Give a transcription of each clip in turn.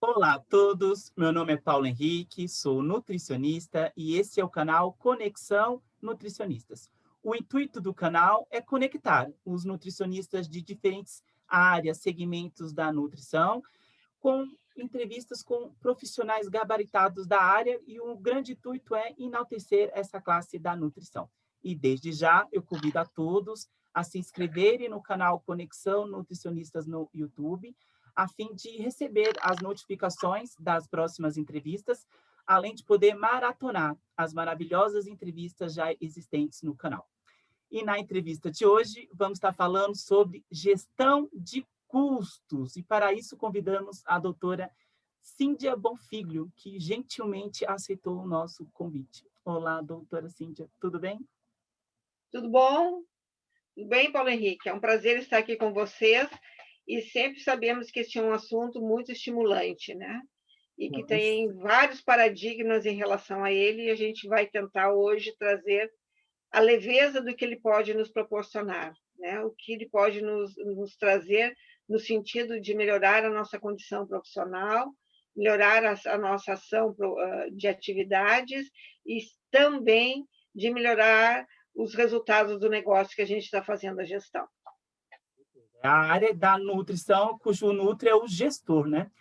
Olá a todos, meu nome é Paulo Henrique, sou nutricionista e esse é o canal Conexão Nutricionistas. O intuito do canal é conectar os nutricionistas de diferentes áreas, segmentos da nutrição, com entrevistas com profissionais gabaritados da área e o grande intuito é enaltecer essa classe da nutrição. E desde já eu convido a todos a se inscreverem no canal Conexão Nutricionistas no YouTube, a fim de receber as notificações das próximas entrevistas, além de poder maratonar as maravilhosas entrevistas já existentes no canal. E na entrevista de hoje, vamos estar falando sobre gestão de custos. E para isso, convidamos a doutora Cíndia Bonfiglio, que gentilmente aceitou o nosso convite. Olá, doutora Cíndia, tudo bem? Tudo bom? Tudo bem, Paulo Henrique? É um prazer estar aqui com vocês e sempre sabemos que este é um assunto muito estimulante, né? E que tem vários paradigmas em relação a ele e a gente vai tentar hoje trazer a leveza do que ele pode nos proporcionar, né? O que ele pode nos trazer no sentido de melhorar a nossa condição profissional, melhorar a nossa ação de atividades e também de melhorar os resultados do negócio que a gente está fazendo a gestão. É a área da nutrição, cujo nutri é o gestor, né?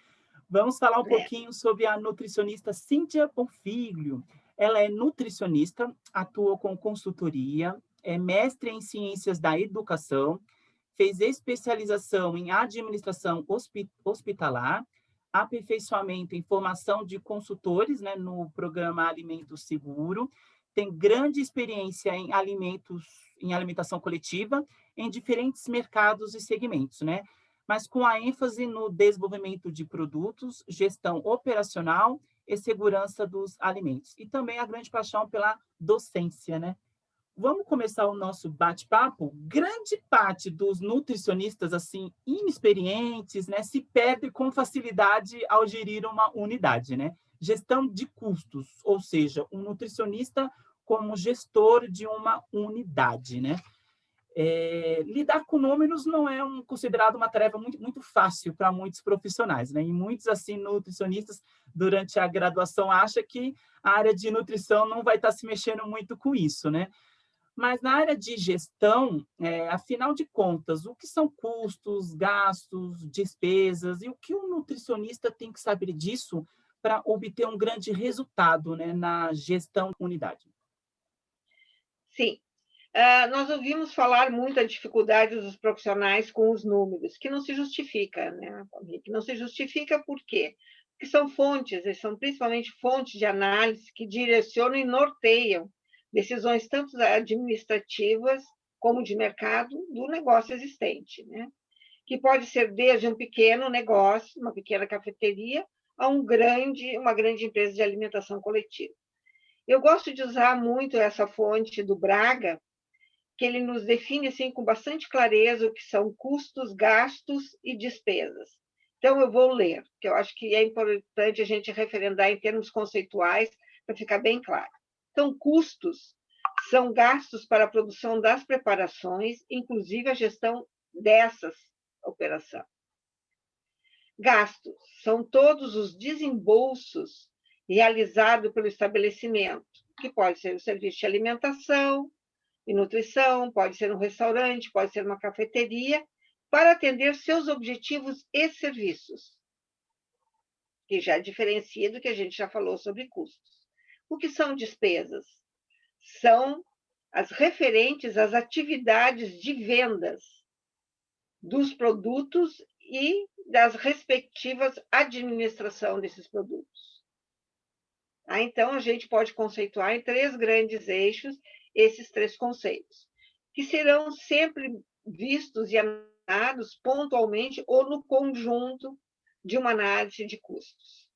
Vamos falar um pouquinho sobre a nutricionista Cíndia Bonfiglio. Ela é nutricionista, atua com consultoria, é mestre em ciências da educação, fez especialização em administração hospitalar, aperfeiçoamento em formação de consultores, né, no programa Alimento Seguro, tem grande experiência em alimentação coletiva em diferentes mercados e segmentos, né? Mas com a ênfase no desenvolvimento de produtos, gestão operacional e segurança dos alimentos. E também a grande paixão pela docência, né? Vamos começar o nosso bate-papo. Grande parte dos nutricionistas, assim, inexperientes, né, se perde com facilidade ao gerir uma unidade, né? Gestão de custos, ou seja, um nutricionista como gestor de uma unidade, né? Lidar com números não é considerado uma tarefa muito fácil para muitos profissionais, né? E muitos, assim, nutricionistas, durante a graduação, acham que a área de nutrição não vai estar se mexendo muito com isso, né? Mas na área de gestão, afinal de contas, o que são custos, gastos, despesas, e o que o nutricionista tem que saber disso para obter um grande resultado, né, na gestão da unidade? Sim, nós ouvimos falar muito da dificuldade dos profissionais com os números, que não se justifica, né? Que não se justifica por quê? Porque são fontes, e são principalmente fontes de análise que direcionam e norteiam decisões tanto administrativas como de mercado do negócio existente, né? Que pode ser desde um pequeno negócio, uma pequena cafeteria, a uma grande empresa de alimentação coletiva. Eu gosto de usar muito essa fonte do Braga, que ele nos define assim com bastante clareza o que são custos, gastos e despesas. Então, eu vou ler, porque eu acho que é importante a gente referendar em termos conceituais para ficar bem claro. Então, custos são gastos para a produção das preparações, inclusive a gestão dessas operações. Gastos são todos os desembolsos realizados pelo estabelecimento, que pode ser o serviço de alimentação e nutrição, pode ser um restaurante, pode ser uma cafeteria, para atender seus objetivos e serviços, que já diferencia do que a gente já falou sobre custos. O que são despesas? São as referentes às atividades de vendas dos produtos e das respectivas administração desses produtos. Então, a gente pode conceituar em três grandes eixos esses três conceitos, que serão sempre vistos e analisados pontualmente ou no conjunto de uma análise de custos.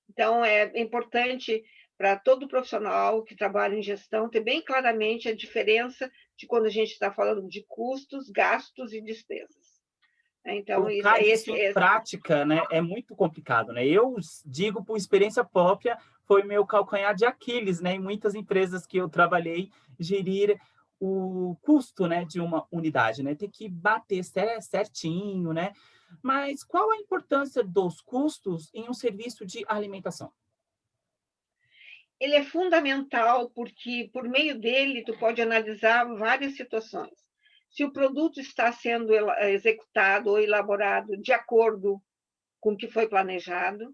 Então, é importante para todo profissional que trabalha em gestão ter bem claramente a diferença de quando a gente está falando de custos, gastos e despesas. Então, Colocar isso em prática, né, é muito complicado, né? Eu digo por experiência própria, foi meu calcanhar de Aquiles, né? Em muitas empresas que eu trabalhei, gerir o custo, né, de uma unidade, né? Tem que bater certinho, né? Mas qual a importância dos custos em um serviço de alimentação? Ele é fundamental porque, por meio dele, tu pode analisar várias situações. Se o produto está sendo executado ou elaborado de acordo com o que foi planejado,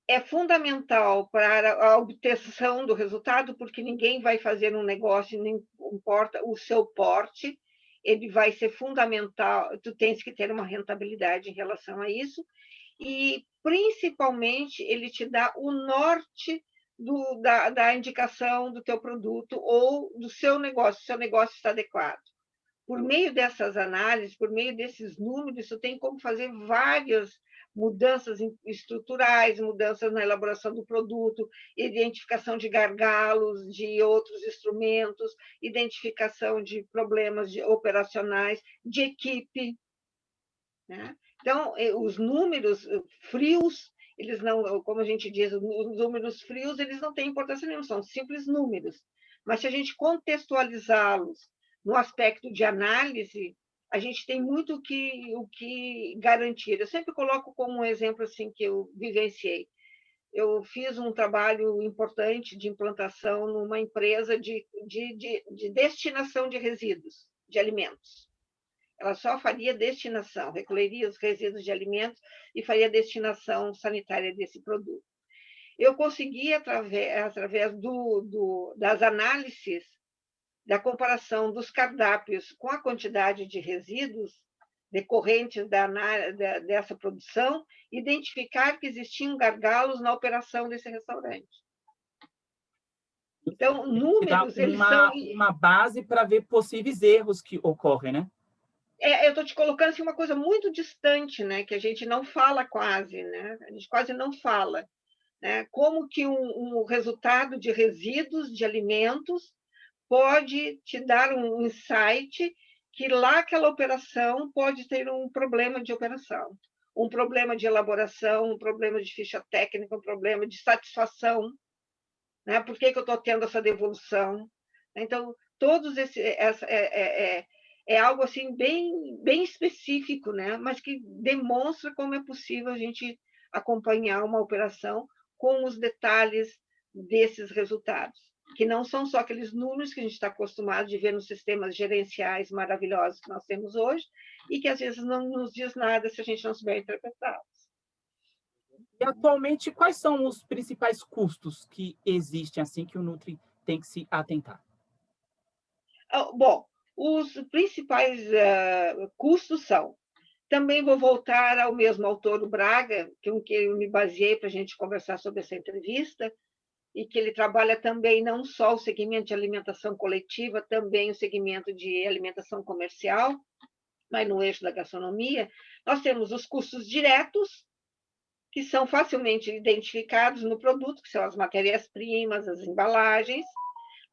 é fundamental para a obtenção do resultado, porque ninguém vai fazer um negócio, não importa o seu porte, ele vai ser fundamental, tu tens que ter uma rentabilidade em relação a isso, e, principalmente, ele te dá o norte da indicação do teu produto ou do seu negócio está adequado. Por meio dessas análises, por meio desses números, você tem como fazer várias mudanças estruturais, mudanças na elaboração do produto, identificação de gargalos, de outros instrumentos, identificação de problemas operacionais, de equipe, né? Então, os números frios, eles não, como a gente diz, os números frios, eles não têm importância nenhuma, são simples números. Mas se a gente contextualizá-los no aspecto de análise, a gente tem muito o que garantir. Eu sempre coloco como um exemplo assim que eu vivenciei. Eu fiz um trabalho importante de implantação numa empresa de destinação de resíduos de alimentos. Ela só faria destinação, recolheria os resíduos de alimentos e faria destinação sanitária desse produto. Eu consegui, através das análises, da comparação dos cardápios com a quantidade de resíduos decorrentes dessa produção, identificar que existiam gargalos na operação desse restaurante. Então, Te dá números, eles são... uma base para ver possíveis erros que ocorrem, né? Eu estou te colocando assim, uma coisa muito distante, né, que a gente não fala quase, né? A gente quase não fala, né? Como que um resultado de resíduos de alimentos pode te dar um insight que lá aquela operação pode ter um problema de operação, um problema de elaboração, um problema de ficha técnica, um problema de satisfação, né? Por que eu estou tendo essa devolução? Então, todos é algo assim bem específico, né? Mas que demonstra como é possível a gente acompanhar uma operação com os detalhes desses resultados, que não são só aqueles números que a gente está acostumado de ver nos sistemas gerenciais maravilhosos que nós temos hoje e que às vezes não nos diz nada se a gente não souber interpretá-los. E atualmente, quais são os principais custos que existem assim que o Nutri tem que se atentar? Bom, os principais custos são... Também vou voltar ao mesmo autor, o Braga, que eu me baseei para a gente conversar sobre essa entrevista, e que ele trabalha também não só o segmento de alimentação coletiva, também o segmento de alimentação comercial, mas no eixo da gastronomia. Nós temos os custos diretos, que são facilmente identificados no produto, que são as matérias-primas, as embalagens.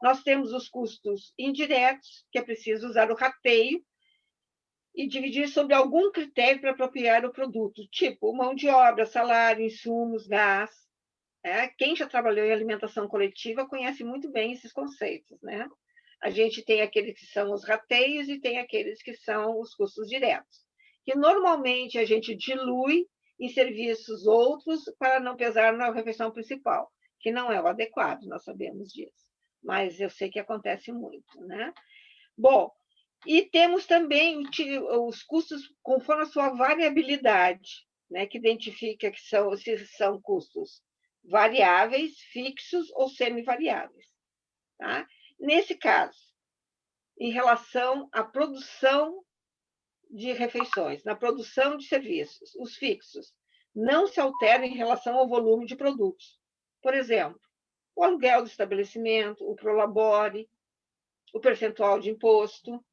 Nós temos os custos indiretos, que é preciso usar o rateio e dividir sobre algum critério para apropriar o produto, tipo mão de obra, salário, insumos, gás. Quem já trabalhou em alimentação coletiva conhece muito bem esses conceitos, né? A gente tem aqueles que são os rateios e tem aqueles que são os custos diretos, que normalmente a gente dilui em serviços outros para não pesar na refeição principal, que não é o adequado, nós sabemos disso. Mas eu sei que acontece muito, né? Bom, e temos também os custos conforme a sua variabilidade, né, que identifica que se são custos variáveis, fixos ou semivariáveis. Tá? Nesse caso, em relação à produção de refeições, na produção de serviços, os fixos não se alteram em relação ao volume de produtos. Por exemplo, o aluguel do estabelecimento, o prolabore, o percentual de imposto.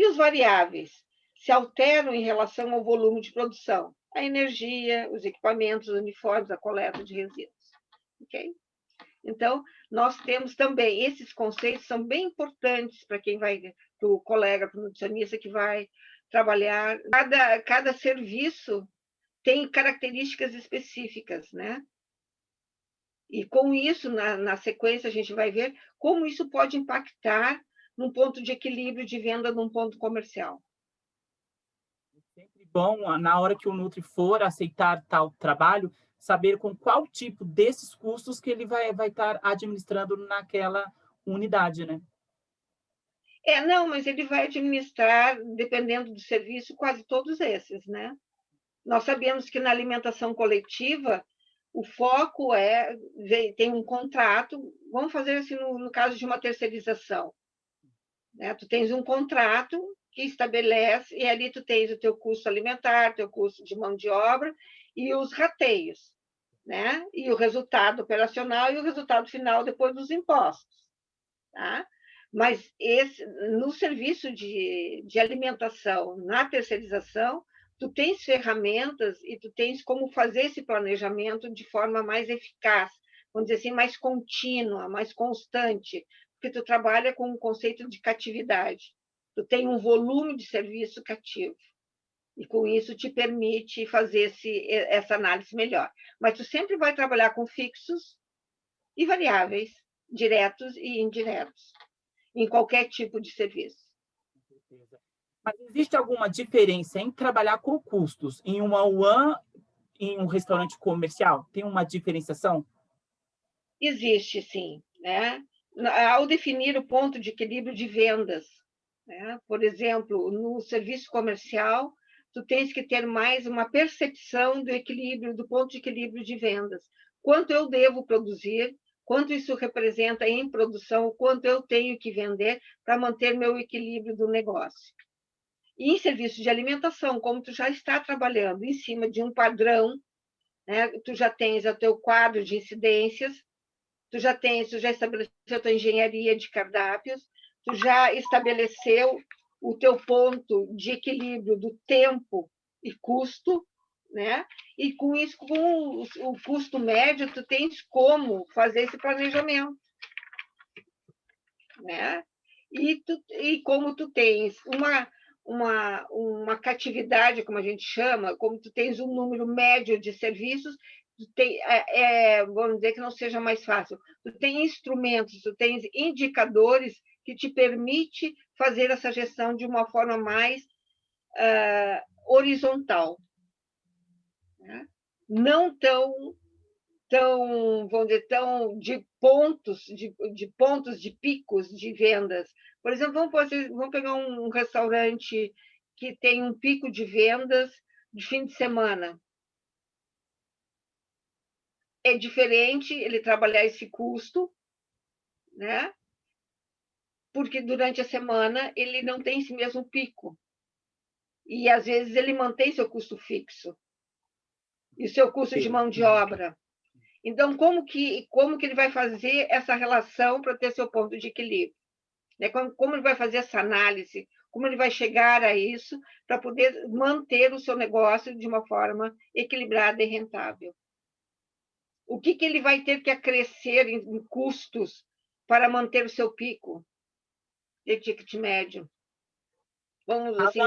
E os variáveis se alteram em relação ao volume de produção, a energia, os equipamentos, os uniformes, a coleta de resíduos. Ok? Então, nós temos também, esses conceitos são bem importantes para quem vai, para o colega, para o nutricionista que vai trabalhar. Cada serviço tem características específicas, né? E com isso, na sequência, a gente vai ver como isso pode impactar num ponto de equilíbrio de venda num ponto comercial. Sempre bom, na hora que o Nutri for aceitar tal trabalho, saber com qual tipo desses custos que ele vai estar administrando naquela unidade, né? Não, mas ele vai administrar, dependendo do serviço, quase todos esses, né? Nós sabemos que na alimentação coletiva, o foco tem um contrato, vamos fazer assim no caso de uma terceirização, né? Tu tens um contrato que estabelece, e ali tu tens o teu custo alimentar, teu custo de mão de obra e os rateios, né? E o resultado operacional e o resultado final depois dos impostos, tá? Mas no serviço de alimentação, na terceirização, tu tens ferramentas e tu tens como fazer esse planejamento de forma mais eficaz, vamos dizer assim, mais contínua, mais constante, porque tu trabalha com um conceito de catividade. Tu tem um volume de serviço cativo. E com isso te permite fazer essa análise melhor. Mas tu sempre vai trabalhar com fixos e variáveis, diretos e indiretos, em qualquer tipo de serviço. Mas existe alguma diferença em trabalhar com custos em uma UAN e em um restaurante comercial? Tem uma diferenciação? Existe, sim, né? Ao definir o ponto de equilíbrio de vendas, né? Por exemplo, no serviço comercial, tu tens que ter mais uma percepção do equilíbrio, do ponto de equilíbrio de vendas. Quanto eu devo produzir, quanto isso representa em produção, o quanto eu tenho que vender para manter meu equilíbrio do negócio. E em serviço de alimentação, como tu já está trabalhando em cima de um padrão, né? Tu já tens o teu quadro de incidências, tu já estabeleceu a tua engenharia de cardápios, tu já estabeleceu o teu ponto de equilíbrio do tempo e custo, né? E com isso, com o custo médio, tu tens como fazer esse planejamento, né? E como tu tens uma catividade, como a gente chama, como tu tens um número médio de serviços, vamos dizer que não seja mais fácil. Tu tem instrumentos, tu tens indicadores que te permite fazer essa gestão de uma forma mais horizontal, né? Não tão, vamos dizer, de pontos de picos de vendas. Por exemplo, vamos pegar um restaurante que tem um pico de vendas de fim de semana. É diferente ele trabalhar esse custo, né? Porque durante a semana ele não tem esse mesmo pico. E às vezes ele mantém seu custo fixo e seu custo de mão de obra. Então, como que ele vai fazer essa relação para ter seu ponto de equilíbrio? Né? Como ele vai fazer essa análise? Como ele vai chegar a isso para poder manter o seu negócio de uma forma equilibrada e rentável? O que ele vai ter que acrescer em custos para manter o seu pico de ticket médio? Vamos assim,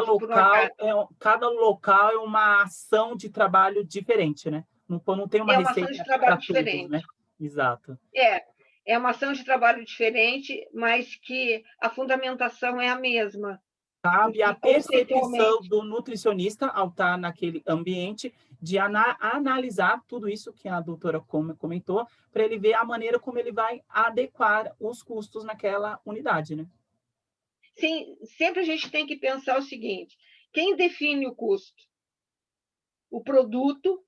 Cada local é uma ação de trabalho diferente, né? Não tem uma uma ação de receita trabalho para todos, diferente. né? Exato. É uma ação de trabalho diferente, mas que a fundamentação é a mesma. Cabe a percepção do nutricionista ao estar naquele ambiente de analisar tudo isso que a doutora comentou, para ele ver a maneira como ele vai adequar os custos naquela unidade, né? Sim, sempre a gente tem que pensar o seguinte: quem define o custo? O produto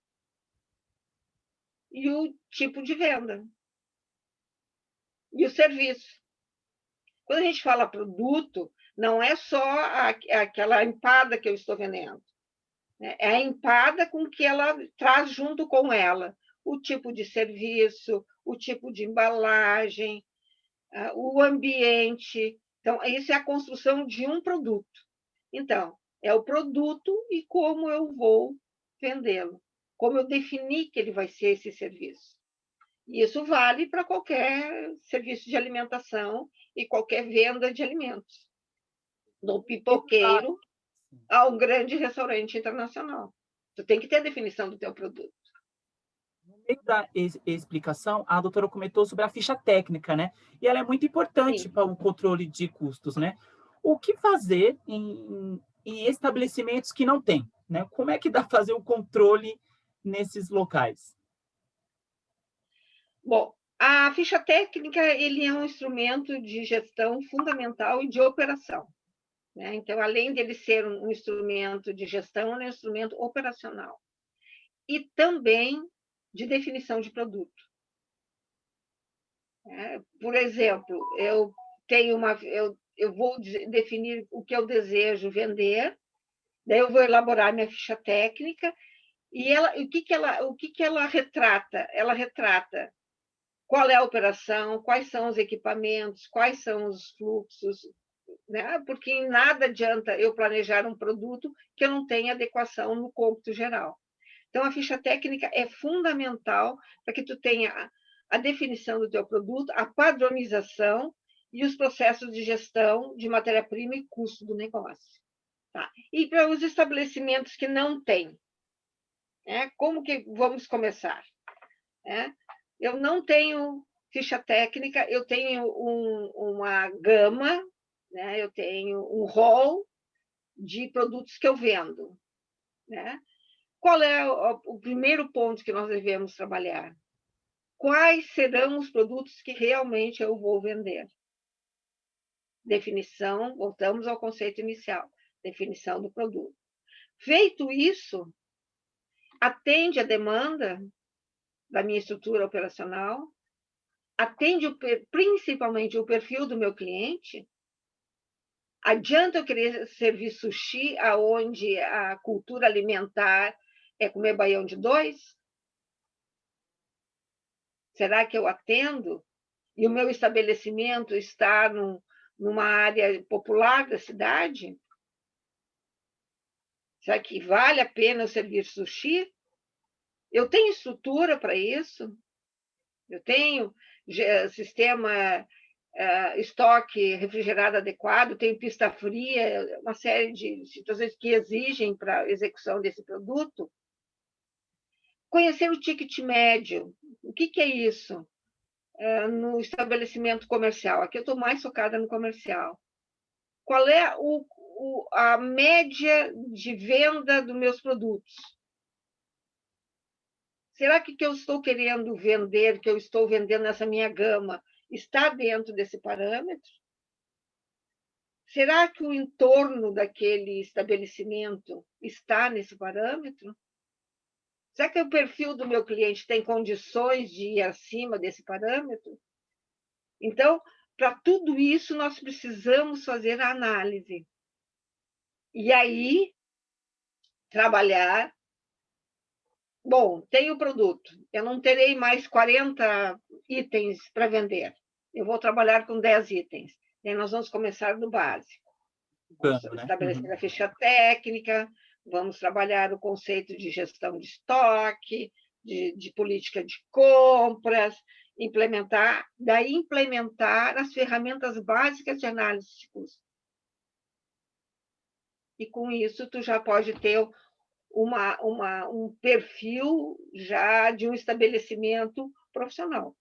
e o tipo de venda. E o serviço. Quando a gente fala produto, não é só aquela empada que eu estou vendendo. É a empada com que ela traz junto com ela o tipo de serviço, o tipo de embalagem, o ambiente. Então, isso é a construção de um produto. Então, é o produto e como eu vou vendê-lo, como eu defini que ele vai ser esse serviço. E isso vale para qualquer serviço de alimentação e qualquer venda de alimentos, do pipoqueiro ao grande restaurante internacional. Tu tem que ter a definição do teu produto. No meio da explicação, a doutora comentou sobre a ficha técnica, né? E ela é muito importante para o controle de custos, né? O que fazer em estabelecimentos que não têm? né? Como é que dá para fazer o controle nesses locais? Bom, a ficha técnica ele é um instrumento de gestão fundamental e de operação, né? Então, além de ele ser um instrumento de gestão, ele é um instrumento operacional e também de definição de produto. Por exemplo, eu vou definir o que eu desejo vender, daí eu vou elaborar minha ficha técnica e o que ela retrata? Ela retrata qual é a operação, quais são os equipamentos, quais são os fluxos, né? Porque em nada adianta eu planejar um produto que eu não tenha adequação no cômputo geral. Então, a ficha técnica é fundamental para que tu tenha a definição do teu produto, a padronização e os processos de gestão de matéria-prima e custo do negócio. Tá? E para os estabelecimentos que não têm, né? Como que vamos começar? Eu não tenho ficha técnica, eu tenho uma gama, né? Eu tenho um rol de produtos que eu vendo. Né? Qual é o primeiro ponto que nós devemos trabalhar? Quais serão os produtos que realmente eu vou vender? Definição, voltamos ao conceito inicial, definição do produto. Feito isso, atende a demanda da minha estrutura operacional, atende principalmente o perfil do meu cliente. Adianta eu querer servir sushi, aonde a cultura alimentar é comer baião de dois? Será que eu atendo? E o meu estabelecimento está numa área popular da cidade? Será que vale a pena eu servir sushi? Eu tenho estrutura para isso? Eu tenho sistema estoque refrigerado adequado, tenho pista fria, uma série de situações que exigem para a execução desse produto. Conhecer o ticket médio. O que é isso? No estabelecimento comercial. Aqui eu estou mais focada no comercial. Qual é a média de venda dos meus produtos? Será que o que eu estou querendo vender, que eu estou vendendo nessa minha gama, está dentro desse parâmetro? Será que o entorno daquele estabelecimento está nesse parâmetro? Será que o perfil do meu cliente tem condições de ir acima desse parâmetro? Então, para tudo isso, nós precisamos fazer a análise. E aí, trabalhar. Bom, tenho o produto, eu não terei mais 40 itens para vender. Eu vou trabalhar com 10 itens. E aí nós vamos começar do básico. Vamos Né? estabelecer a ficha técnica, vamos trabalhar o conceito de gestão de estoque, de política de compras, implementar as ferramentas básicas de análise de custo. E com isso, tu já pode ter um perfil já de um estabelecimento profissional.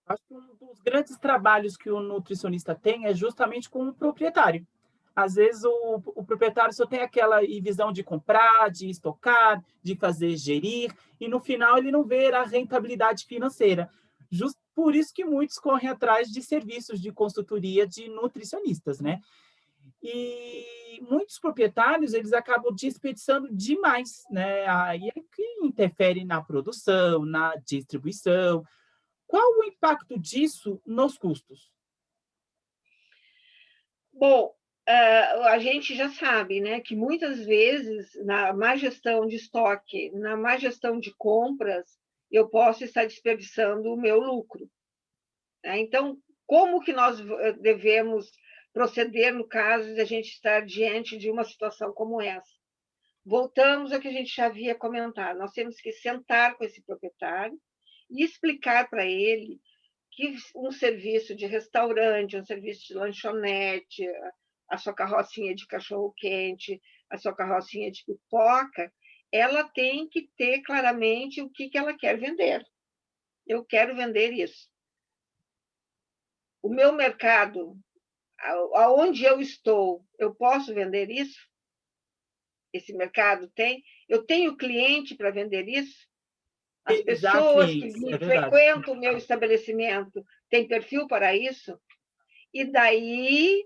Acho que um dos grandes trabalhos que o nutricionista tem é justamente com o proprietário. Às vezes o proprietário só tem aquela visão de comprar, de estocar, de fazer gerir, e no final ele não vê a rentabilidade financeira. Justo por isso que muitos correm atrás de serviços de consultoria de nutricionistas, né? E muitos proprietários eles acabam desperdiçando demais, né? Aí é que interfere na produção, na distribuição. Qual o impacto disso nos custos? Bom, a gente já sabe, né, que muitas vezes na má gestão de estoque, na má gestão de compras, eu posso estar desperdiçando o meu lucro. Então, como que nós devemos proceder no caso de a gente estar diante de uma situação como essa? Voltamos ao que a gente já havia comentado. Nós temos que sentar com esse proprietário e explicar para ele que um serviço de restaurante, um serviço de lanchonete, a sua carrocinha de cachorro-quente, a sua carrocinha de pipoca, ela tem que ter claramente o que ela quer vender. Eu quero vender isso. O meu mercado, aonde eu estou, eu posso vender isso? esse mercado tem? Eu tenho cliente para vender isso? As Já pessoas que clientes, é verdade. frequentam o meu estabelecimento têm perfil para isso? E daí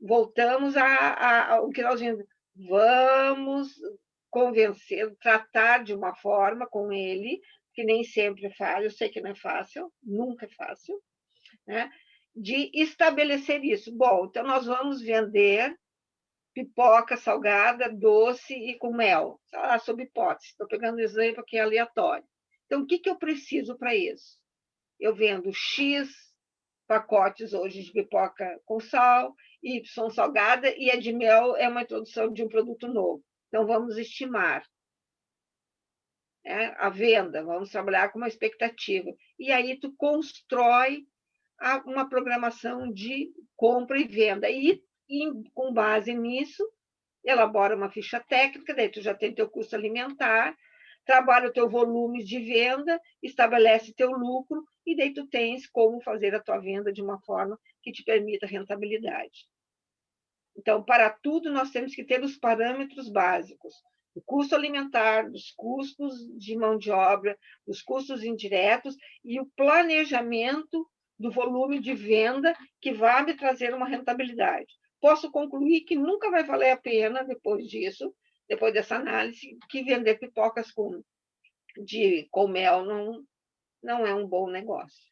voltamos ao que nós vimos. Vamos convencer, tratar de uma forma com ele, que nem sempre é fácil, eu sei que não é fácil, nunca é fácil, né? De estabelecer isso. Bom, então nós vamos vender pipoca salgada, doce e com mel, sob hipótese. Estou pegando um exemplo que é aleatório. Então, o que eu preciso para isso? Eu vendo X pacotes hoje de pipoca com sal, Y salgada, e a de mel é uma introdução de um produto novo. Então, vamos estimar, né, a venda, vamos trabalhar com uma expectativa. E aí, tu constrói uma programação de compra e venda. E com base nisso, elabora uma ficha técnica, daí tu já tem teu custo alimentar, trabalha o teu volume de venda, estabelece teu lucro, e daí tu tens como fazer a tua venda de uma forma que te permita rentabilidade. Então, para tudo, nós temos que ter os parâmetros básicos. O custo alimentar, os custos de mão de obra, os custos indiretos e o planejamento do volume de venda que vai me trazer uma rentabilidade. Posso concluir que nunca vai valer a pena, depois disso, depois dessa análise, que vender pipocas com mel não é um bom negócio.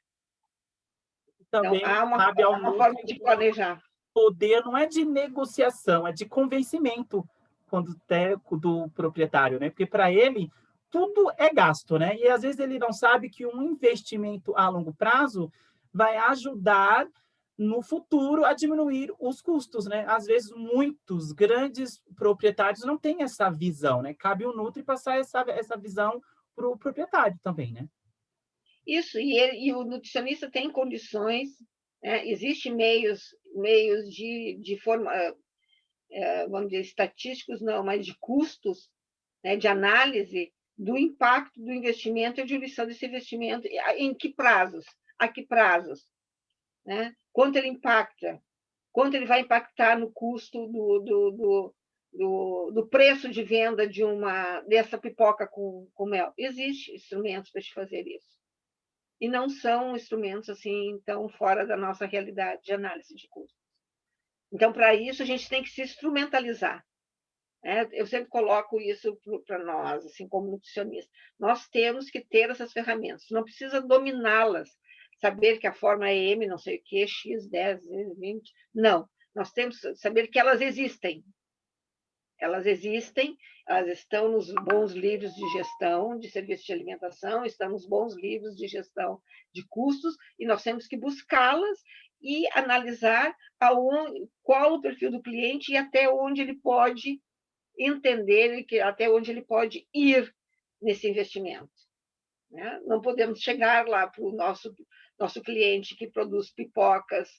Então, Também cabe ao uma forma de planejar. Poder não é de negociação, é de convencimento do proprietário, né? Porque para ele tudo é gasto, né? E às vezes ele não sabe que um investimento a longo prazo vai ajudar no futuro a diminuir os custos, né? Às vezes muitos grandes proprietários não têm essa visão, né? Cabe ao Nutri passar essa visão para o proprietário também, né? Isso, e o nutricionista tem condições, né? Existem meios de forma, vamos dizer, estatísticos não, mas de custos, né, de análise do impacto do investimento e a diluição desse investimento, em que prazos, a que prazos, né? Quanto ele impacta, quanto ele vai impactar no custo do preço de venda dessa pipoca com mel. Existem instrumentos para te fazer isso. E não são instrumentos assim tão fora da nossa realidade de análise de custos. Então, para isso, a gente tem que se instrumentalizar. Eu sempre coloco isso para nós, assim, como nutricionista. Nós temos que ter essas ferramentas, não precisa dominá-las, saber que a forma é M, não sei o quê, X, 10, 20. Não, nós temos que saber que elas existem. Elas existem, elas estão nos bons livros de gestão de serviços de alimentação, estão nos bons livros de gestão de custos, e nós temos que buscá-las e analisar qual o perfil do cliente e até onde ele pode entender, até onde ele pode ir nesse investimento. Né? Não podemos chegar lá para o nosso cliente que produz pipocas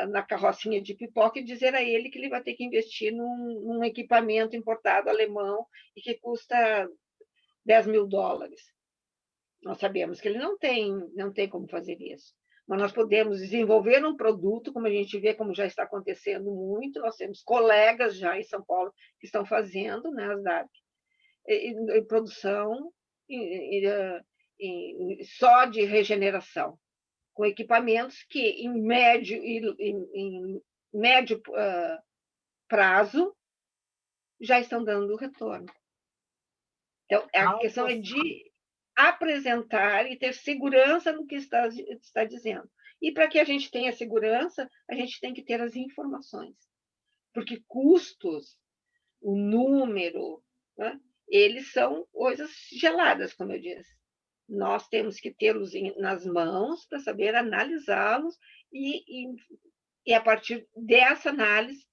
na carrocinha de pipoca e dizer a ele que ele vai ter que investir num equipamento importado alemão e que custa $10.000. Nós sabemos que ele não tem como fazer isso. Mas nós podemos desenvolver um produto, como a gente vê, como já está acontecendo muito. Nós temos colegas já em São Paulo que estão fazendo, né, as DAP, em produção só de regeneração, com equipamentos que, em médio prazo, já estão dando retorno. Então, a questão é de apresentar e ter segurança no que está dizendo. E para que a gente tenha segurança, a gente tem que ter as informações. Porque custos, o número, né, eles são coisas geladas, como eu disse. Nós temos que tê-los nas mãos para saber analisá-los e, a partir dessa análise,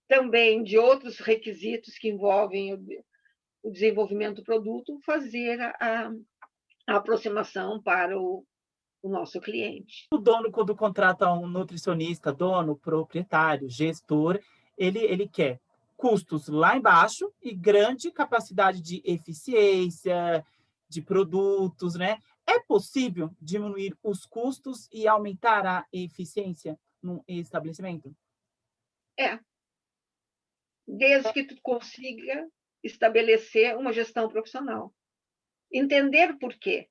também de outros requisitos que envolvem o desenvolvimento do produto, fazer a aproximação para o nosso cliente. O dono, quando contrata um nutricionista, dono, proprietário, gestor, ele quer custos lá embaixo e grande capacidade de eficiência, de produtos, né? É possível diminuir os custos e aumentar a eficiência no estabelecimento? É. desde que tu consiga estabelecer uma gestão profissional. Entender por quê.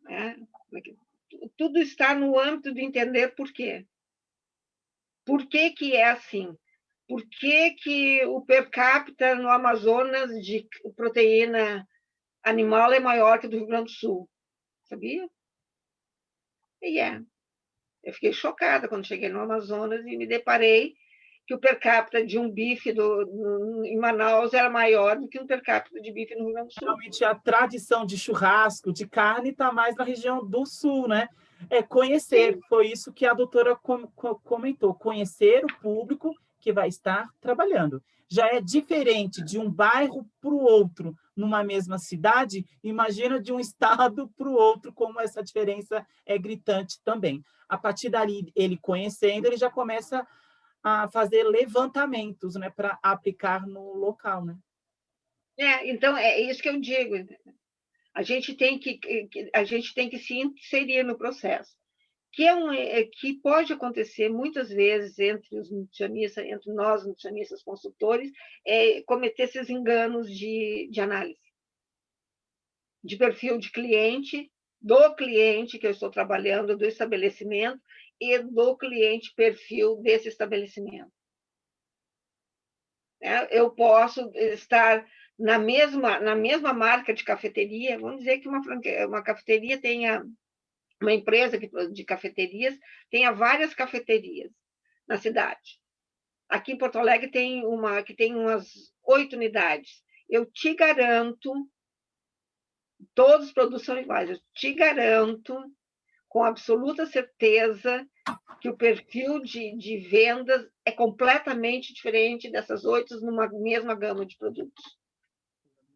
Né? Tudo está no âmbito de entender por quê. Por que que é assim? Por que que o per capita no Amazonas de proteína animal é maior que do Rio Grande do Sul? Sabia? E é. Eu fiquei chocada quando cheguei no Amazonas e me deparei que o per capita de um bife em Manaus era maior do que o per capita de bife no Rio Grande do Sul. Realmente a tradição de churrasco, de carne, está mais na região do sul, né? É conhecer, Sim. foi isso que a doutora comentou, conhecer o público que vai estar trabalhando. Já é diferente de um bairro para o outro numa mesma cidade, imagina de um estado para o outro, como essa diferença é gritante também. A partir dali, ele conhecendo, ele já começa a fazer levantamentos, né, para aplicar no local, né? Então, é isso que eu digo. A gente tem que se inserir no processo. Que pode acontecer muitas vezes entre os nutricionistas, entre nós nutricionistas consultores, cometer esses enganos de análise, de perfil de cliente, do cliente que eu estou trabalhando, do estabelecimento, e do cliente perfil desse estabelecimento. Eu posso estar na mesma marca de cafeteria, vamos dizer que uma cafeteria tenha, uma empresa de cafeterias tenha várias cafeterias na cidade. Aqui em Porto Alegre tem uma que tem umas 8 unidades. Eu te garanto, todos os produtos são iguais, eu te garanto, com absoluta certeza, que o perfil de vendas é completamente diferente dessas 8 numa mesma gama de produtos.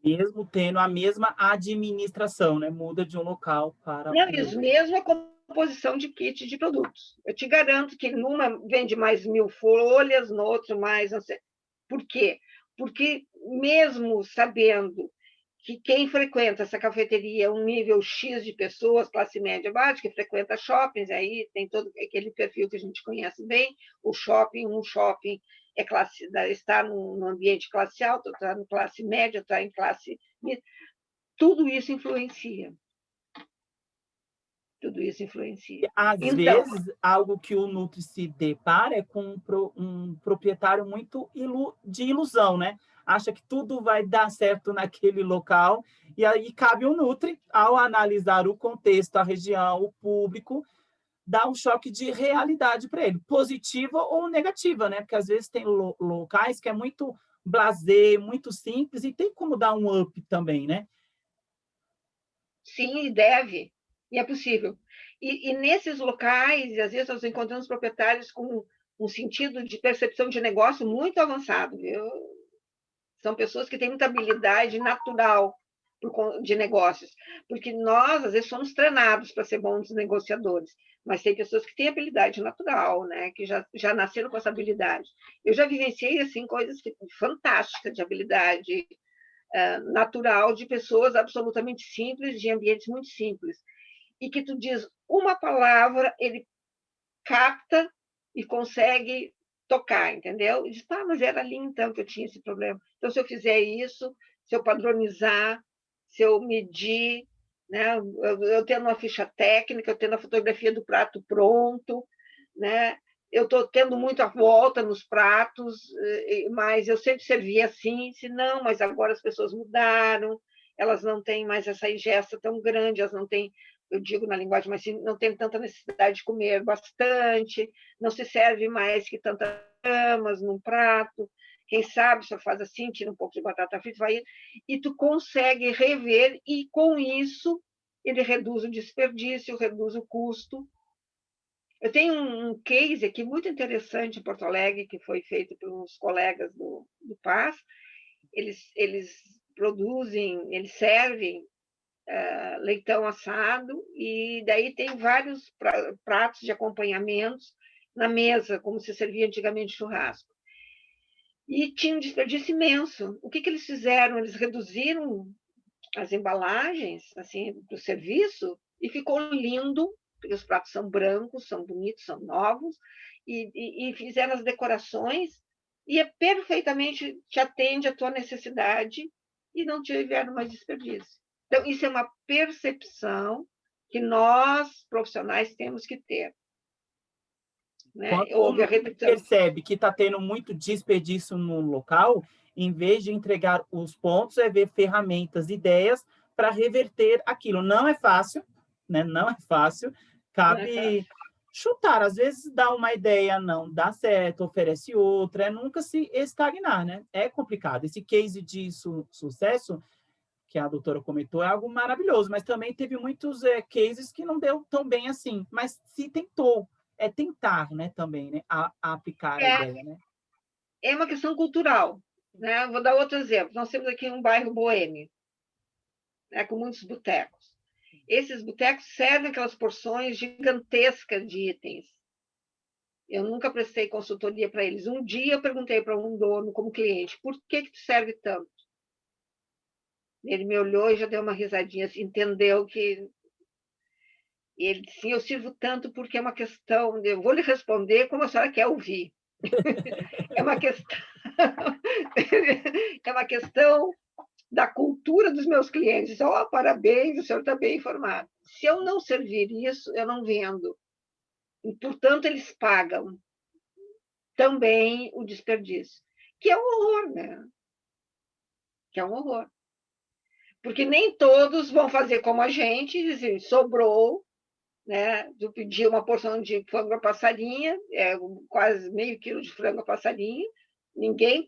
Mesmo tendo a mesma administração, né? Muda de um local para Não, o isso outro. mesmo a composição de kit de produtos. Eu te garanto que numa vende mais 1.000 folhas, no outro mais, não sei. Por quê? Porque mesmo sabendo que quem frequenta essa cafeteria é um nível X de pessoas, classe média baixa, que frequenta shoppings, aí tem todo aquele perfil que a gente conhece bem, um shopping está no ambiente classe alta, está em classe média, está em classe... Tudo isso influencia. Tudo isso influencia. Às Então, vezes, algo que o Nutri se depara é com um proprietário muito de ilusão, né? Acha que tudo vai dar certo naquele local, e aí cabe o Nutri, ao analisar o contexto, a região, o público, dar um choque de realidade para ele, positiva ou negativa, né? Porque às vezes tem locais que é muito blasé, muito simples, e tem como dar um up também, né? sim, deve, e é possível. E nesses locais, às vezes, nós encontramos proprietários com um sentido de percepção de negócio muito avançado, viu? São pessoas que têm muita habilidade natural de negócios, porque nós, às vezes, somos treinados para ser bons negociadores, mas tem pessoas que têm habilidade natural, né? Que já nasceram com essa habilidade. Eu já vivenciei assim coisas fantásticas de habilidade natural de pessoas absolutamente simples, de ambientes muito simples, e que tu diz uma palavra, ele capta e consegue tocar, entendeu? E diz, tá, mas era ali então que eu tinha esse problema. Então, se eu fizer isso, se eu padronizar, se eu medir, né? Eu tendo uma ficha técnica, eu tendo a fotografia do prato pronto, né? Eu estou tendo muita volta nos pratos, mas eu sempre servi assim, se não, mas agora as pessoas mudaram, elas não têm mais essa ingesta tão grande, elas não têm, eu digo na linguagem, mas não tem tanta necessidade de comer bastante, não se serve mais que tantas gramas num prato, quem sabe só faz assim, tira um pouco de batata frita, vai, e tu consegue rever, e com isso ele reduz o desperdício, reduz o custo. Eu tenho um case aqui muito interessante em Porto Alegre, que foi feito por uns colegas do PAS. Eles produzem, eles servem leitão assado, e daí tem vários pratos de acompanhamentos na mesa, como se servia antigamente churrasco. E tinha um desperdício imenso. O que eles fizeram? Eles reduziram as embalagens assim, do serviço e ficou lindo, porque os pratos são brancos, são bonitos, são novos, e fizeram as decorações e perfeitamente te atende à tua necessidade e não tiver mais desperdício. Então, isso é uma percepção que nós, profissionais, temos que ter. Né? Houve a Quando repetição. percebe que está tendo muito desperdício no local, em vez de entregar os pontos, é ver ferramentas, ideias para reverter aquilo. Não é fácil, né? Não é fácil. Não é Cabe fácil. chutar. Às vezes dá uma ideia, não dá certo, oferece outra. É nunca se estagnar, né? É complicado. Esse case de sucesso que a doutora comentou é algo maravilhoso, mas também teve muitos cases que não deu tão bem assim, mas se tentou, é tentar, né, também, né, a aplicar a É, ideia, né? é uma questão cultural. Né? Vou dar outro exemplo. Nós temos aqui um bairro boêmio, né, com muitos botecos. Esses botecos servem aquelas porções gigantescas de itens. Eu nunca prestei consultoria para eles. Um dia eu perguntei para um dono, como cliente, por que tu serve tanto? Ele me olhou e já deu uma risadinha, assim, entendeu que... E ele disse, sim, eu sirvo tanto porque é uma questão... Eu vou lhe responder como a senhora quer ouvir. É uma questão... é uma questão da cultura dos meus clientes. Oh, parabéns, o senhor está bem informado. Se eu não servir isso, eu não vendo. E, portanto, eles pagam também o desperdício, que é um horror, né? Que é um horror. Porque nem todos vão fazer como a gente, dizer, sobrou, né? Tu pedir uma porção de frango a passarinha, quase meio quilo de frango a passarinha, ninguém,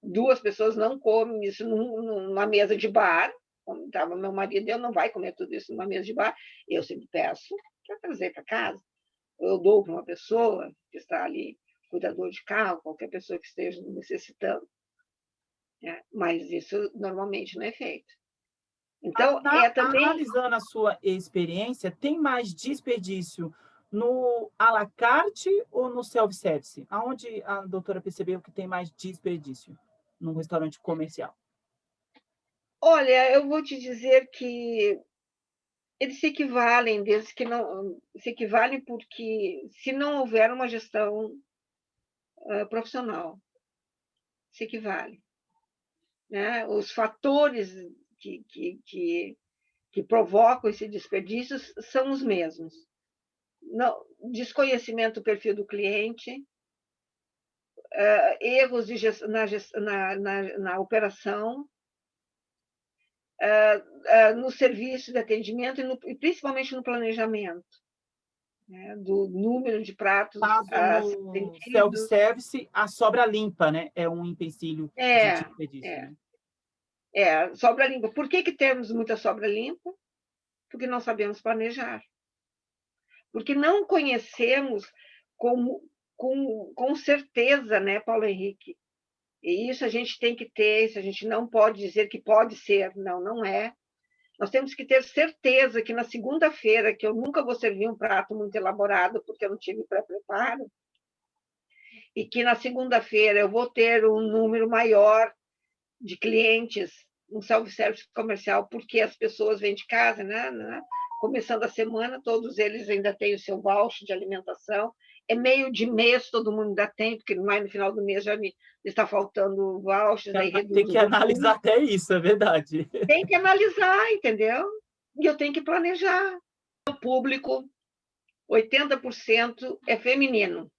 duas pessoas não comem isso numa mesa de bar, como estava meu marido, eu não vai comer tudo isso numa mesa de bar, eu sempre peço para trazer para casa. Eu dou para uma pessoa que está ali, cuidador de carro, qualquer pessoa que esteja necessitando. Né? Mas isso normalmente não é feito. Então, é também... Analisando a sua experiência, tem mais desperdício no à la carte ou no self-service? Aonde a doutora percebeu que tem mais desperdício? Num restaurante comercial? Olha, eu vou te dizer que eles se equivalem, desde que não se equivalem, porque se não houver uma gestão profissional, se equivale. Né? Os fatores que, que, que, que provocam esse desperdício são os mesmos. Não, desconhecimento do perfil do cliente, erros na operação, no serviço de atendimento e principalmente no planejamento, né, do número de pratos Caso a ser no atendidos. self-service, a sobra limpa, né? É um empecilho de É, desperdício, é, né? sobra limpa. Por que temos muita sobra limpa? Porque não sabemos planejar. Porque não conhecemos com certeza, né, Paulo Henrique? E isso a gente tem que ter, isso a gente não pode dizer que pode ser, não, não é. Nós temos que ter certeza que na segunda-feira, que eu nunca vou servir um prato muito elaborado, porque eu não tive pré-preparo, e que na segunda-feira eu vou ter um número maior de clientes, um self-service comercial, porque as pessoas vêm de casa, né? Começando a semana, todos eles ainda têm o seu voucher de alimentação. É meio de mês, todo mundo ainda tem, porque mais no final do mês já me está faltando vouchers, daí Tem reduz o que volume. analisar até isso, é verdade. Tem que analisar, entendeu? E eu tenho que planejar. O público, 80% é feminino.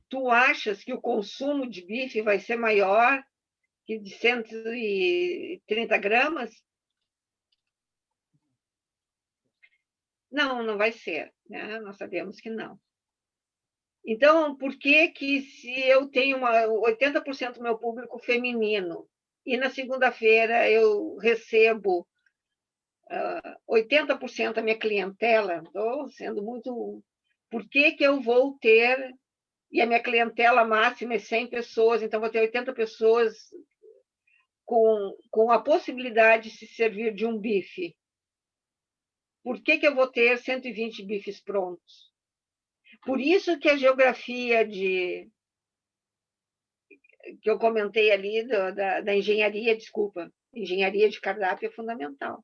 Tu achas que o consumo de bife vai ser maior que de 130 gramas? Não, não vai ser. Né? Nós sabemos que não. Então, por que se eu tenho 80% do meu público feminino e na segunda-feira eu recebo 80% da minha clientela, estou sendo muito... Por que eu vou ter... E a minha clientela máxima é 100 pessoas, então vou ter 80 pessoas com a possibilidade de se servir de um bife. Por que eu vou ter 120 bifes prontos? Por isso que a geografia que eu comentei ali da engenharia, desculpa, engenharia de cardápio é fundamental.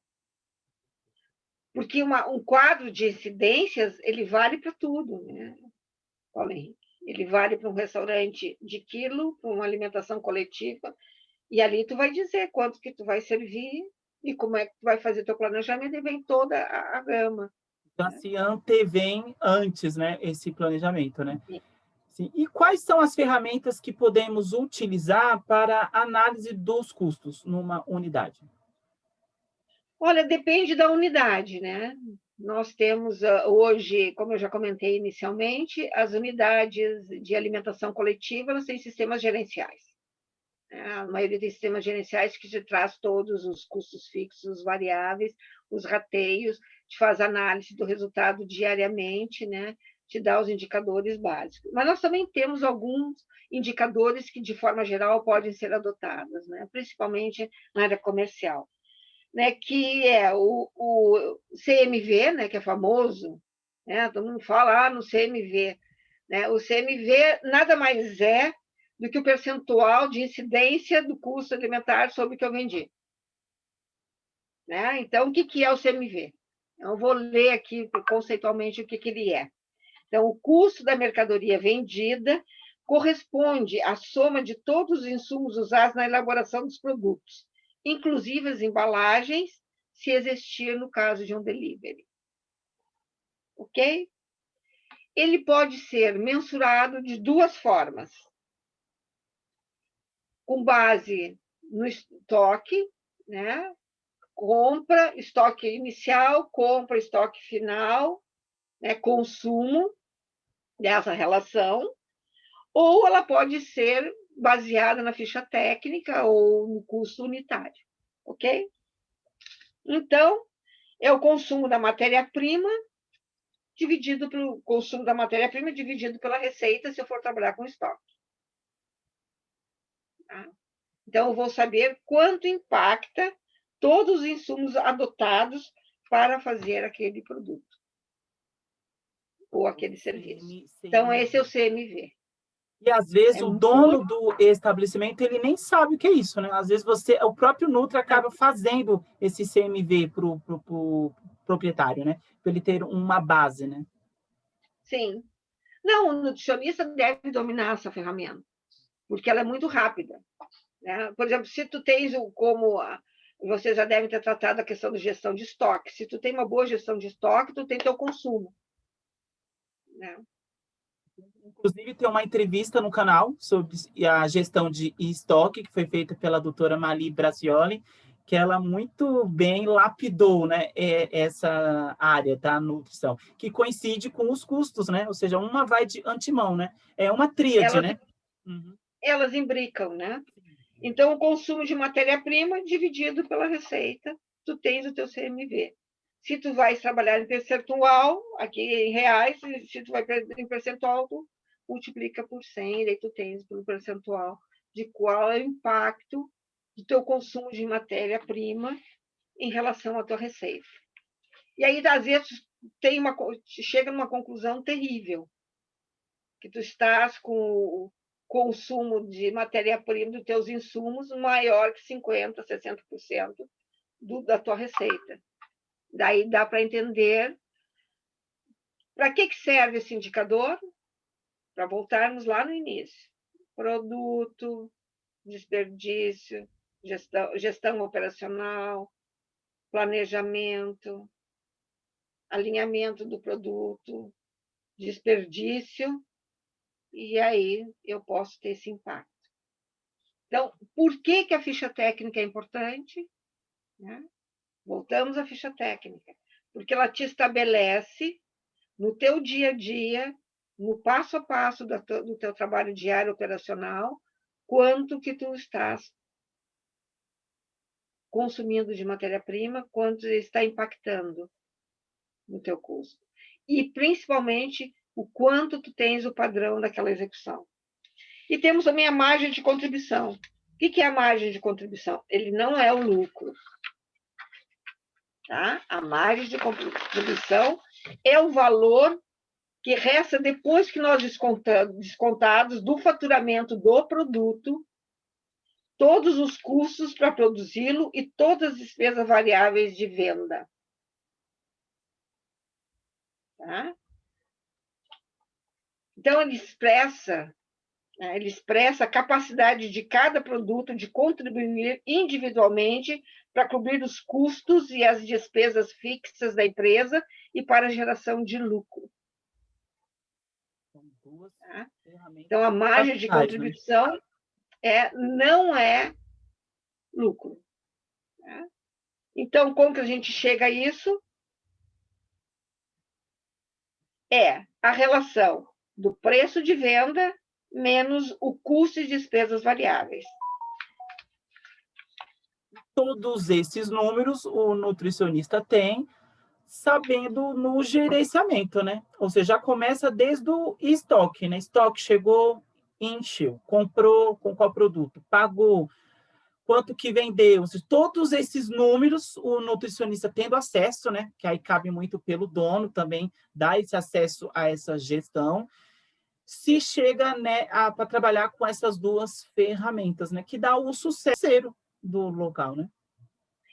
Porque um quadro de incidências, ele vale para tudo, né, Paulo Henrique? Ele vale para um restaurante de quilo, para uma alimentação coletiva, e ali tu vai dizer quanto que tu vai servir e como é que tu vai fazer teu planejamento, e vem toda a gama. Já se antevém antes, né, esse planejamento, né? Sim. Sim. E quais são as ferramentas que podemos utilizar para análise dos custos numa unidade? Olha, depende da unidade, né? Nós temos hoje, como eu já comentei inicialmente, as unidades de alimentação coletiva, elas têm sistemas gerenciais. A maioria tem sistemas gerenciais que te traz todos os custos fixos, variáveis, os rateios, te faz análise do resultado diariamente, né? Te dá os indicadores básicos. Mas nós também temos alguns indicadores que, de forma geral, podem ser adotados, né? Principalmente na área comercial, né? Que é o CMV, né? Que é famoso, né? Todo mundo fala no CMV. Né? O CMV nada mais é do que o percentual de incidência do custo alimentar sobre o que eu vendi. Né? Então, o que é o CMV? Eu vou ler aqui conceitualmente o que ele é. Então, o custo da mercadoria vendida corresponde à soma de todos os insumos usados na elaboração dos produtos, inclusive as embalagens, se existir no caso de um delivery. Ok? Ele pode ser mensurado de duas formas. Com base no estoque, né? Compra, estoque inicial, compra, estoque final, né? Consumo dessa relação, ou ela pode ser baseada na ficha técnica ou no custo unitário, ok? Então, é o consumo da matéria-prima dividido pelo consumo da matéria-prima dividido pela receita, se eu for trabalhar com estoque. Tá? Então, eu vou saber quanto impacta todos os insumos adotados para fazer aquele produto ou aquele serviço. Então, esse é o CMV. E às vezes o dono do estabelecimento ele nem sabe o que é isso, né? Às vezes o próprio Nutri acaba fazendo esse CMV para o proprietário, né? Para ele ter uma base, né? Sim. Não, o nutricionista deve dominar essa ferramenta, porque ela é muito rápida. Né? Por exemplo, se tu tens você já deve ter tratado a questão da gestão de estoque. Se tu tem uma boa gestão de estoque, tu tem teu consumo. Né? Inclusive, tem uma entrevista no canal sobre a gestão de estoque, que foi feita pela doutora Mali Bracioli, que ela muito bem lapidou, né, essa área da nutrição, que coincide com os custos, né? Ou seja, uma vai de antemão, né? É uma tríade, né? Elas imbricam, né? Então, o consumo de matéria-prima dividido pela receita, tu tens o teu CMV. Se tu vais trabalhar em percentual, aqui em reais, se tu vai em percentual, tu multiplica por 100, e daí tu tens pelo percentual de qual é o impacto do teu consumo de matéria-prima em relação à tua receita. E aí, às vezes, chega numa conclusão terrível, que tu estás com o consumo de matéria-prima dos teus insumos maior que 50%, 60% da tua receita. Daí dá para entender para que serve esse indicador, para voltarmos lá no início. Produto, desperdício, gestão operacional, planejamento, alinhamento do produto, desperdício, e aí eu posso ter esse impacto. Então, por que a ficha técnica é importante? Né? Voltamos à ficha técnica, porque ela te estabelece no teu dia a dia, no passo a passo do teu trabalho diário operacional, quanto que tu estás consumindo de matéria-prima, quanto está impactando no teu custo. E, principalmente, o quanto tu tens o padrão daquela execução. E temos também a margem de contribuição. O que é a margem de contribuição? Ele não é o lucro. Tá? A margem de contribuição é o valor que resta depois que nós descontados do faturamento do produto, todos os custos para produzi-lo e todas as despesas variáveis de venda. Tá? Então, ele expressa a capacidade de cada produto de contribuir individualmente para cobrir os custos e as despesas fixas da empresa e para a geração de lucro. São duas Tá? ferramentas Então, a margem de fundamentais, né? contribuição não é lucro. Tá? Então, como que a gente chega a isso? É a relação do preço de venda menos o custo e despesas variáveis. Todos esses números o nutricionista tem, sabendo no gerenciamento, né? Ou seja, já começa desde o estoque, né? Estoque chegou, encheu, comprou com qual produto, pagou, quanto que vendeu. Ou seja, todos esses números o nutricionista tendo acesso, né? Que aí cabe muito pelo dono também dar esse acesso a essa gestão. Se chega, né, para trabalhar com essas duas ferramentas, né? Que dá o sucesso do local, né?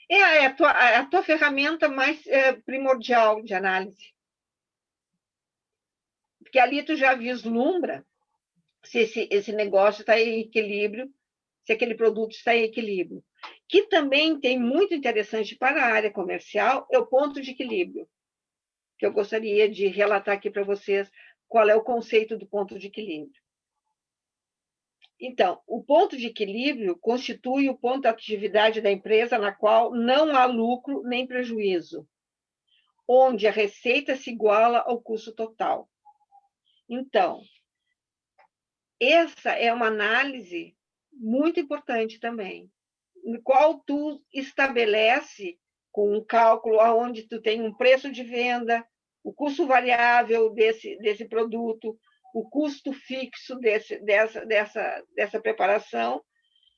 É a tua ferramenta mais primordial de análise. Porque ali tu já vislumbra se esse negócio está em equilíbrio, se aquele produto está em equilíbrio. Que também tem muito interessante para a área comercial é o ponto de equilíbrio, que eu gostaria de relatar aqui para vocês qual é o conceito do ponto de equilíbrio. Então, o ponto de equilíbrio constitui o ponto de atividade da empresa na qual não há lucro nem prejuízo, onde a receita se iguala ao custo total. Então, essa é uma análise muito importante também, no qual tu estabelece com um cálculo onde tu tem um preço de venda, o custo variável desse produto, o custo fixo dessa preparação,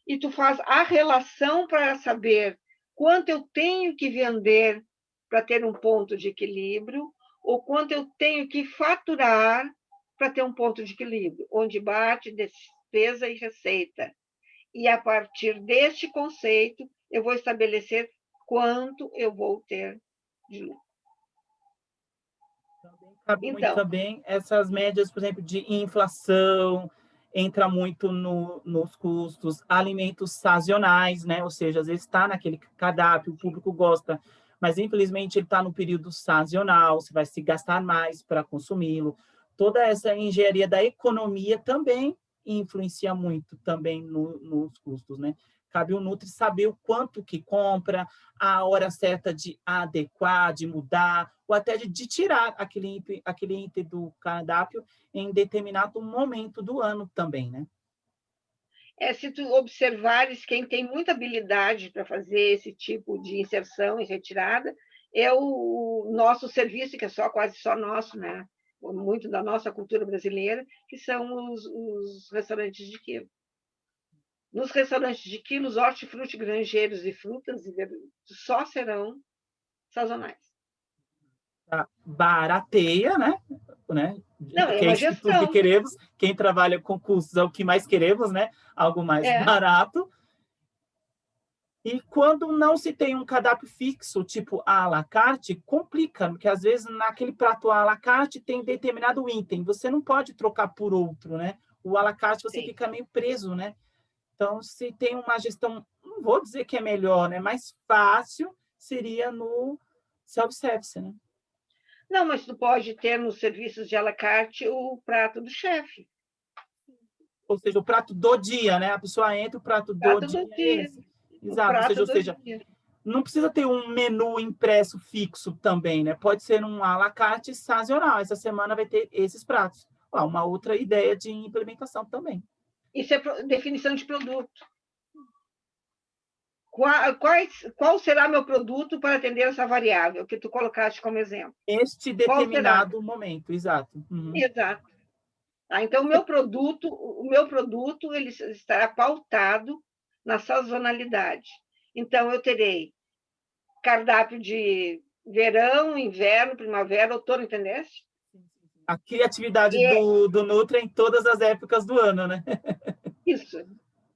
e tu faz a relação para saber quanto eu tenho que vender para ter um ponto de equilíbrio, ou quanto eu tenho que faturar para ter um ponto de equilíbrio, onde bate despesa e receita. E a partir deste conceito, eu vou estabelecer quanto eu vou ter de lucro. Cabe muito Então, também essas médias, por exemplo, de inflação, entra muito nos custos, alimentos sazonais, né? Ou seja, às vezes está naquele cardápio, o público gosta, mas infelizmente ele está no período sazonal, você vai se gastar mais para consumi-lo. Toda essa engenharia da economia também influencia muito também nos custos, né? Cabe o Nutri saber o quanto que compra, a hora certa de adequar, de mudar, ou até de tirar aquele item do cardápio em determinado momento do ano também, né? se tu observares quem tem muita habilidade para fazer esse tipo de inserção e retirada, é o nosso serviço, que é quase só nosso, né? Muito da nossa cultura brasileira, que são os restaurantes de quilo. Nos restaurantes de quilo, os hortifruti granjeiros e frutas e verduras só serão sazonais. Barateia, né? Não, é Que é uma isso que tudo que gestão. queremos. Quem trabalha com custos é o que mais queremos, né? Algo mais barato. E quando não se tem um cardápio fixo, tipo à la carte, complica, porque às vezes naquele prato à la carte tem determinado item, você não pode trocar por outro, né? O à la carte você Sim. fica meio preso, né? Então, se tem uma gestão, não vou dizer que é melhor, né? Mais fácil seria no self-service, né? Não, mas tu pode ter nos serviços de à la carte o prato do chefe. Ou seja, o prato do dia, né? A pessoa entra, o prato do Prato dia do é dia. esse. O Exato. prato Ou do seja, dia. não precisa ter um menu impresso fixo também, né? Pode ser um à la carte sazonal. Essa semana vai ter esses pratos. Uma outra ideia de implementação também. Isso é definição de produto. Qual será meu produto para atender essa variável que tu colocaste como exemplo? Este determinado momento, exato. Uhum. Exato. Então, o meu produto ele estará pautado na sazonalidade. Então, eu terei cardápio de verão, inverno, primavera, outono, entendeste? A criatividade E do Nutra em todas as épocas do ano, né? isso.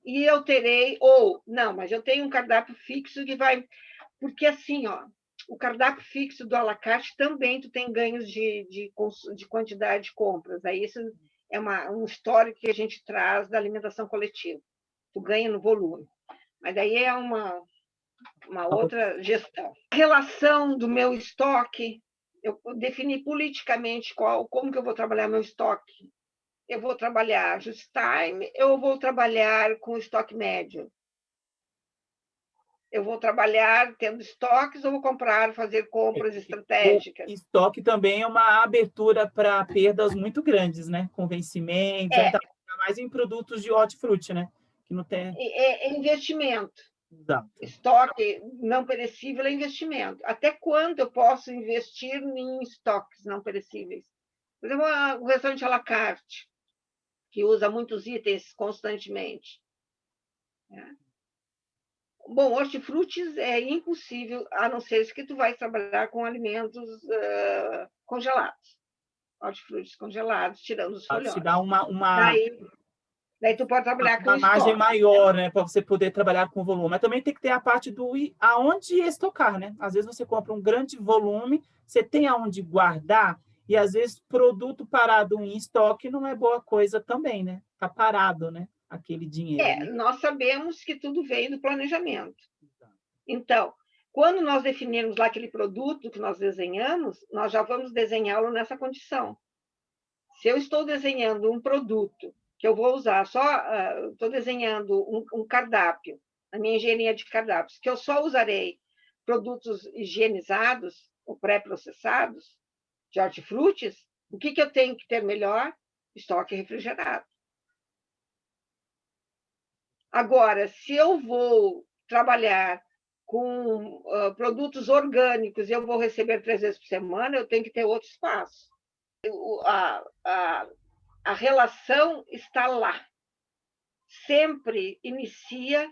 E eu terei, não, mas eu tenho um cardápio fixo que vai. Porque assim, o cardápio fixo do à la carte também tu tem ganhos de quantidade de compras. Aí isso é um histórico que a gente traz da alimentação coletiva. Tu ganha no volume. Mas daí é uma outra gestão. A relação do meu estoque, eu defini politicamente como que eu vou trabalhar meu estoque. Eu vou trabalhar just time, eu vou trabalhar com estoque médio. Eu vou trabalhar tendo estoques ou vou comprar, fazer compras estratégicas. O estoque também é uma abertura para perdas muito grandes, né? Com vencimentos, ainda mais em produtos de hortifruti, né? Que não tem... É investimento. Exato. Estoque não perecível é investimento. Até quando eu posso investir em estoques não perecíveis? Por exemplo, o restaurante à la carte, que usa muitos itens constantemente. Bom, hortifrutis é impossível, a não ser que tu vai trabalhar com alimentos congelados. Hortifrutis congelados, tirando os folhosos. Se dá Daí tu pode trabalhar com uma margem estoque maior, né, para você poder trabalhar com volume. Mas também tem que ter a parte do aonde estocar, né? Às vezes você compra um grande volume, você tem aonde guardar, e às vezes produto parado em estoque não é boa coisa também, né? Tá parado, né? Aquele dinheiro. Né? Nós sabemos que tudo vem do planejamento. Então, quando nós definirmos lá aquele produto que nós desenhamos, nós já vamos desenhá-lo nessa condição. Se eu estou desenhando um produto que eu vou usar estou desenhando um cardápio, a minha engenharia de cardápios, que eu só usarei produtos higienizados ou pré-processados, de hortifrutis, o que eu tenho que ter melhor? Estoque refrigerado. Agora, se eu vou trabalhar com produtos orgânicos e eu vou receber 3 vezes por semana, eu tenho que ter outro espaço. A relação está lá. Sempre inicia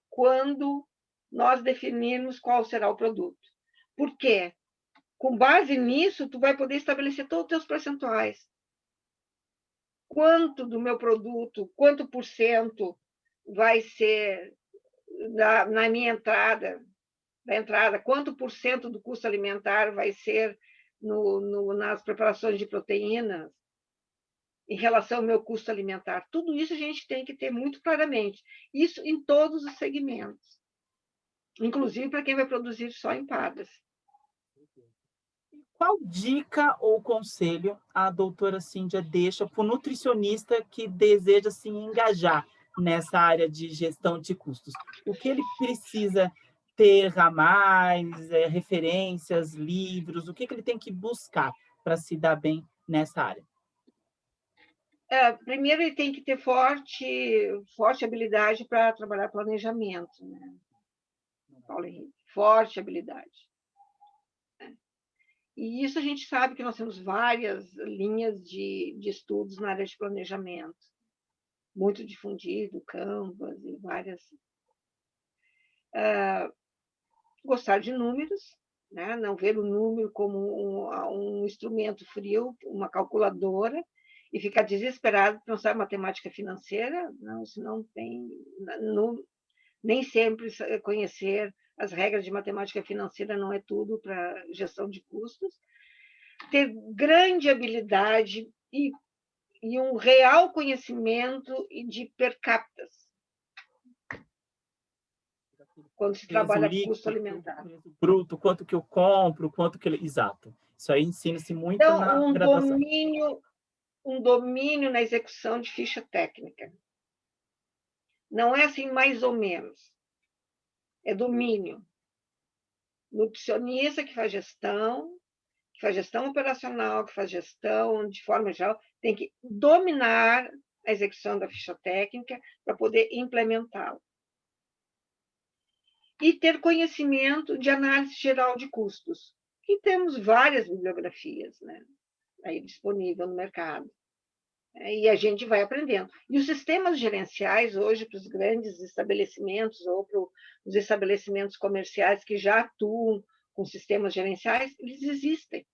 quando nós definirmos qual será o produto. Por quê? Com base nisso, tu vai poder estabelecer todos os teus percentuais. Quanto do meu produto, quanto por cento vai ser na minha entrada, quanto por cento do custo alimentar vai ser nas preparações de proteínas, em relação ao meu custo alimentar. Tudo isso a gente tem que ter muito claramente. Isso em todos os segmentos. Inclusive para quem vai produzir só empadas. Qual dica ou conselho a doutora Cíndia deixa para o nutricionista que deseja se engajar nessa área de gestão de custos? O que ele precisa ter a mais, referências, livros, o que ele tem que buscar para se dar bem nessa área? Primeiro, ele tem que ter forte habilidade para trabalhar planejamento, né? Paulo Henrique, forte habilidade. E isso a gente sabe que nós temos várias linhas de estudos na área de planejamento, muito difundido, Canvas e várias. Gostar de números, né? Não ver o número como um instrumento frio, uma calculadora, e ficar desesperado por não saber matemática financeira, não, isso não tem, nem sempre conhecer as regras de matemática financeira não é tudo para gestão de custos. Ter grande habilidade e um real conhecimento de per capita, quando se trabalha com custo alimentar. Bruto, quanto que eu compro, quanto que ele... Exato. Isso aí ensina-se muito na graduação. Um domínio na execução de ficha técnica. Não é assim mais ou menos. É domínio. Nutricionista que faz gestão operacional, que faz gestão de forma geral, tem que dominar a execução da ficha técnica para poder implementá-la. E ter conhecimento de análise geral de custos. E temos várias bibliografias, né, aí disponível no mercado. E a gente vai aprendendo. E os sistemas gerenciais, hoje, para os grandes estabelecimentos ou para os estabelecimentos comerciais que já atuam com sistemas gerenciais, eles existem.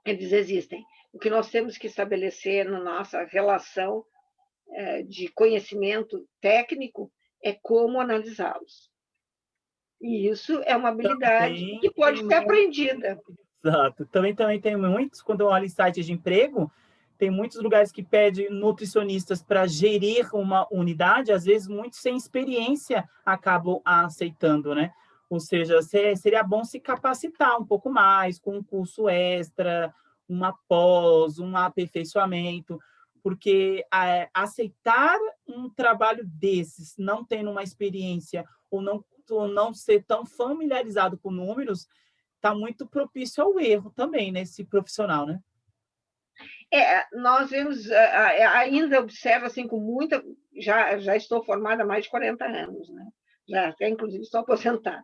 Eles existem. O que nós temos que estabelecer na nossa relação de conhecimento técnico é como analisá-los. E isso é uma habilidade que pode ser aprendida. Exato. Também tem muitos, quando eu olho em sites de emprego, Tem muitos lugares que pedem nutricionistas para gerir uma unidade, às vezes muitos sem experiência acabam aceitando, né? Ou seja, seria bom se capacitar um pouco mais, com um curso extra, uma pós, um aperfeiçoamento, porque aceitar um trabalho desses, não tendo uma experiência ou não ser tão familiarizado com números, está muito propício ao erro também nesse profissional, né? Nós vemos, ainda observo assim com muita, já estou formada há mais de 40 anos, né? Já até inclusive estou aposentada.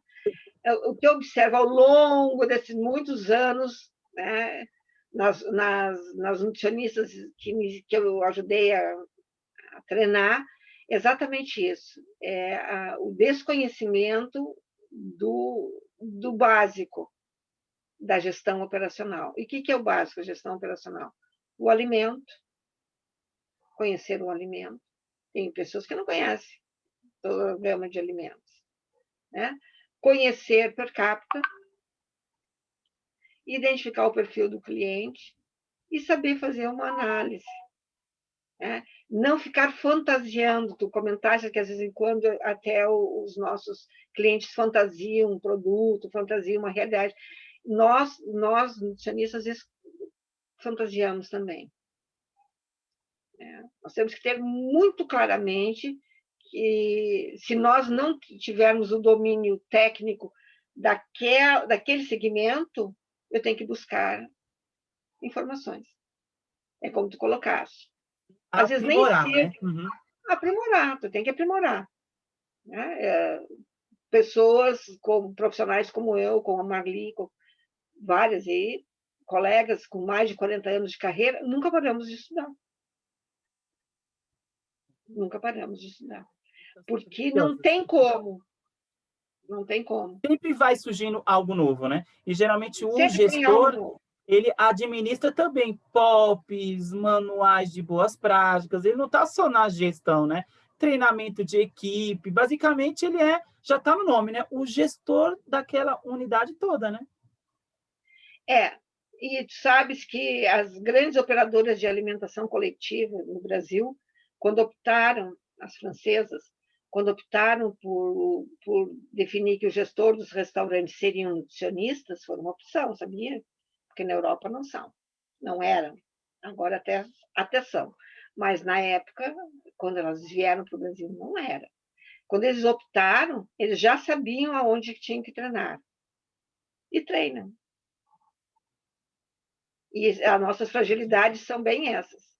O que eu observo ao longo desses muitos anos, né, nas nutricionistas que eu ajudei a treinar, exatamente isso, o desconhecimento do básico da gestão operacional. E o que é o básico da gestão operacional? O alimento, conhecer o alimento. Tem pessoas que não conhecem toda a gama de alimentos, né? Conhecer per capita, identificar o perfil do cliente e saber fazer uma análise, né? Não ficar fantasiando. Tu comentaste que, às vezes, em quando, até os nossos clientes fantasiam um produto, fantasiam uma realidade. Nós nutricionistas, às vezes, fantasiamos também. Nós temos que ter muito claramente que, se nós não tivermos o domínio técnico daquele segmento, eu tenho que buscar informações. É como tu colocaste. Às vezes nem Aprimorar, ser né? Uhum. aprimorar, tu tem que aprimorar. Né? Pessoas, profissionais como eu, como a Marli, várias aí, colegas com mais de 40 anos de carreira, nunca paramos de estudar. Nunca paramos de estudar. Porque não tem como. Não tem como. Sempre vai surgindo algo novo, né? E geralmente o Sempre tem algo gestor, novo. ele administra também POPs, manuais de boas práticas, ele não está só na gestão, né? Treinamento de equipe, basicamente ele já está no nome, né? O gestor daquela unidade toda, né? E tu sabes que as grandes operadoras de alimentação coletiva no Brasil, quando optaram, as francesas, quando optaram por definir que o gestor dos restaurantes seriam nutricionistas, foi uma opção, sabia? Porque na Europa não são, não eram. Agora até são. Mas na época, quando elas vieram para o Brasil, não era. Quando eles optaram, eles já sabiam aonde tinham que treinar. E treinam. E as nossas fragilidades são bem essas.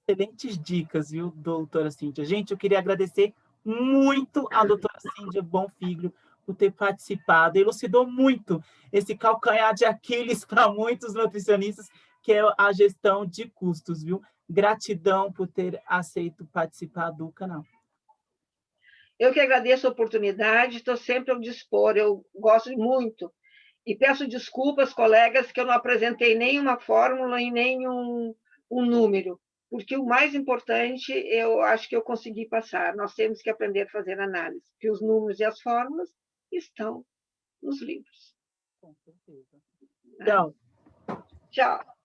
Excelentes dicas, viu, doutora Cíntia? Gente, eu queria agradecer muito a doutora Cíntia Bonfiglio por ter participado, elucidou muito esse calcanhar de Aquiles para muitos nutricionistas, que é a gestão de custos, viu? Gratidão por ter aceito participar do canal. Eu que agradeço a oportunidade, estou sempre ao dispor, eu gosto muito. E peço desculpas, colegas, que eu não apresentei nenhuma fórmula e nenhum número, porque o mais importante eu acho que eu consegui passar. Nós temos que aprender a fazer análise, que os números e as fórmulas estão nos livros. Com certeza. Tchau. Tchau.